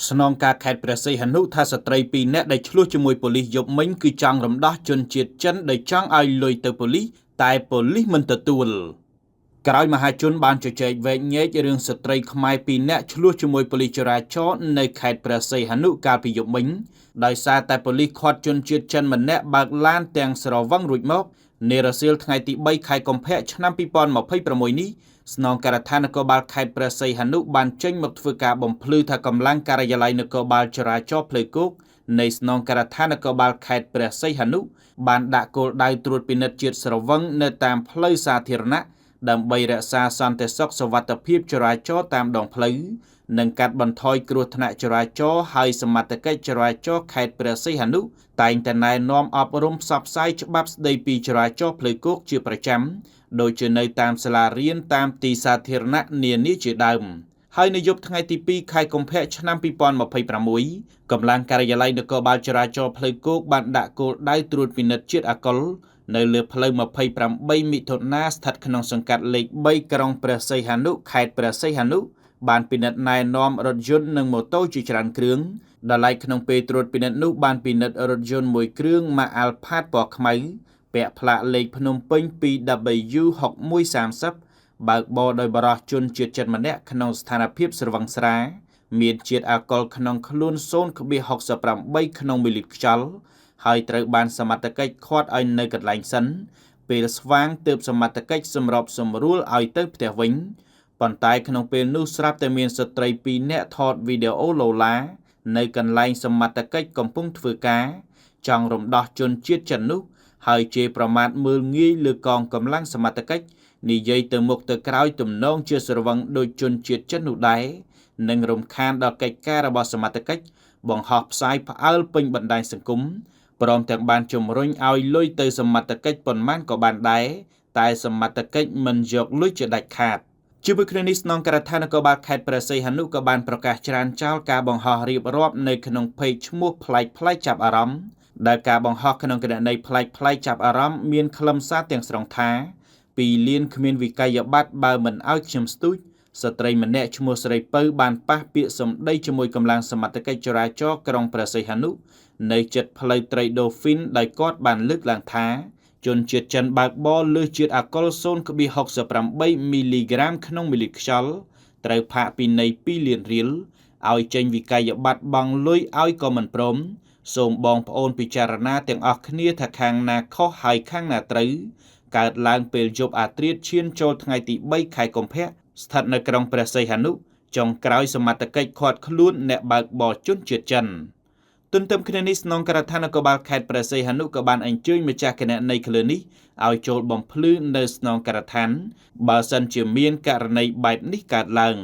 ស្នងការខេត្តព្រះសីហនុថាស្ត្រី2នាក់ដែលឆ្លោះជាមួយប៉ូលីសយប់មិញគឺចង់រំដោះជនជាតិចិនដែលចង់ឲ្យលុយទៅប៉ូលីសតែប៉ូលីសមិនទទួលក្រោយមហាជនបានជជែកវែកញែករឿងស្ត្រីខ្មែរ2នាក់ឆ្លោះជាមួយប៉ូលីសចរាចរណ៍នៅខេត្តព្រះសីហនុកាលពីយប់មិញដោយសារតែប៉ូលីសឃាត់ជនជាតិចិនម្នាក់បើកឡានទាំងស្រវឹងរួចមកនារសៀលថ្ងៃទី3ខែកុម្ភៈឆ្នាំ2026នេះស្នងការដ្ឋាននគរបាលខេត្តព្រះសីហនុបានចេញមកធ្វើការបំភ្លឺថាកម្លាំងការិយាល័យនគរបាលចរាចរណ៍ផ្លូវគោកនៃស្នងការដ្ឋាននគរបាលខេត្តព្រះសីហនុបានដាក់គោលដៅត្រួតពិនិត្យជាតិស្រវឹងនៅតាមផ្លូវសាធារណៈដើម្បីរក្សាសន្តិសុខសុវត្ថិភាពចរាចរណ៍តាមដងផ្លូវនិងកាត់បន្ថយគ្រោះថ្នាក់ចរាចរណ៍ហើយសមត្ថកិច្ចចរាចរណ៍ខេត្តព្រះសីហនុតែងតែណែនាំអប់រំផ្សព្វផ្សាយច្បាប់ស្តីពីចរាចរណ៍ផ្លូវគោកជាប្រចាំដូចជានៅតាមសាលារៀនតាមទីសាធារណៈនានាជាដើមហើយនៅយប់ថ្ងៃទី2ខែកុម្ភៈឆ្នាំ2026កម្លាំងការិយាល័យនគរបាលចរាចរណ៍ផ្លូវគោកបានដាក់គោលដៅត្រួតពិនិត្យជាតិអាល់កុលនៅលើផ្លូវ28មិថុនាស្ថិតក្នុងសង្កាត់លេខ3ក្រុងព្រះសីហនុខេត្តព្រះសីហនុបានពិនិត្យណែនាំរថយន្តនិងម៉ូតូជាច្រើនគ្រឿងដែលឡែកក្នុងពេលត្រួតពិនិត្យនោះបានពិនិត្យរថយន្តមួយគ្រឿង Mark Alphard ពណ៌ខ្មៅពាក់ផ្លាកលេខភ្នំពេញ 2W6130 បើកបរដោយបរិសុទ្ធជនជាតិចិនម្នាក់ក្នុងស្ថានភាពស្រវឹងស្រាមានជាតិអាល់កុលក្នុងខ្លួន 0.68 ក្នុងមីលីលីត្រខ្យល់ហើយត្រូវបានសមត្ថកិច្ចឃាត់ឲ្យនៅកន្លែងសិនពេលស្វាងទើបសមត្ថកិច្ចសម្របសម្រួលឲ្យទៅផ្ទះវិញប៉ុន្តែក្នុងពេលនោះស្រាប់តែមានស្ត្រី2នាក់ថតវីដេអូឡូឡានៅកន្លែងសមត្ថកិច្ចកំពុងធ្វើការចង់រំដោះជនជាតិចិននោះហើយជេរប្រមាថមើលងាយលើកងកម្លាំងសមត្ថកិច្ចនិយាយទៅមុខទៅក្រោយទំនងជាស្រវឹងដោយជនជាតិចិននោះដែរនិងរំខានដល់កិច្ចការរបស់សមត្ថកិច្ចបង្ហោះផ្សាយផ្អើលពេញបណ្ដាញសង្គមព្រមទាំងបានជំរុញឲ្យលុយទៅសមត្ថកិច្ចប៉ុន្មានក៏បានដែរតែសមត្ថកិច្ចមិនយកលុយជាដាច់ខាតជាមួយគ្នានេះស្នងការដ្ឋាននគរបាលខេត្តព្រះសីហនុក៏បានប្រកាសច្រានចោលការបង្ហោះរៀបរាប់នៅក្នុងเพจឈ្មោះប្លែកៗចាប់អារម្មណ៍ដែលការបង្ហោះក្នុងគណនីប្លែកៗចាប់អារម្មណ៍មានខ្លឹមសារទាំងស្រុងថា2លានគ្មានវិក័យប័ត្របើមិនឲ្យខ្ញុំស្ទូចស្ត្រីម្នាក់ឈ្មោះស្រីពៅបានប៉ះពាក្យសម្ដីជាមួយកម្លាំងសមត្ថកិច្ចចរាចរណ៍ក្រុងព្រះសីហនុនៅជិតផ្លូវត្រីដូហ្វីនដោយគាត់បានលើកឡើងថាជនជាតិចិនបើកបរលើសជាតិអាល់កុល 0.68 មីលីក្រាមក្នុងមីលីលីត្រខ្យល់ត្រូវផាកពិន័យ2លានរៀលឲ្យចេញវិក័យប័ត្របង់លុយឲ្យក៏មិនព្រមសូមបងប្អូនពិចារណាទាំងអស់គ្នាថាខាងណាខុសហើយខាងណាត្រូវកើតឡើងពេលយប់អាធ្រាត្រឈានចូលថ្ងៃទី3ខែកុម្ភៈស្ថិតនៅក្រុងព្រះសីហនុចុងក្រោយសមត្ថកិច្ចឃាត់ខ្លួនអ្នកបើកបរជនជាតិចិនទន្ទឹមគ្នានេះស្នងការដ្ឋាននគរបាលខេត្តព្រះសីហនុក៏បានអញ្ជើញម្ចាស់គណនីឃ្លឺនេះឲ្យចូលបំភ្លឺនៅស្នងការដ្ឋានបើសិនជាមានករណីបែបនេះកើតឡើង